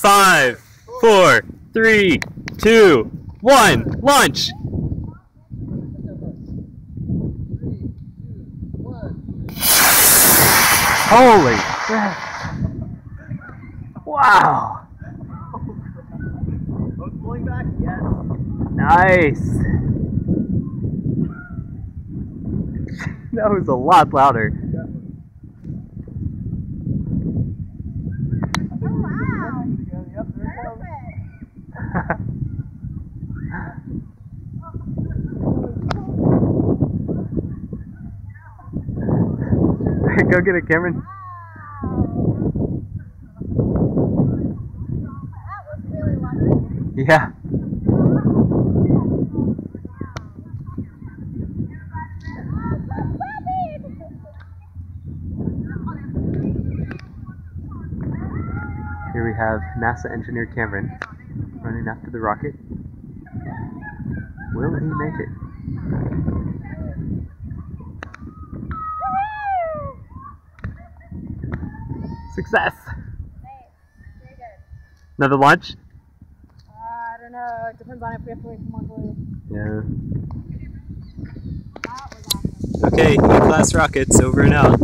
5, 4, 3, 2, 1, launch! Holy crap! Wow! Both pulling back? Yes. Nice! That was a lot louder. Oh wow! Yep, there it goes. Perfect! Go get it, Cameron. Wow! That was really lucky. Yeah. Here we have NASA engineer Cameron running after the rocket. Will he make it? Success! Nice. Very good. Another launch? I don't know. It depends on if we have to wait for more glue. Yeah. That was awesome. Okay, E-class rockets over and out.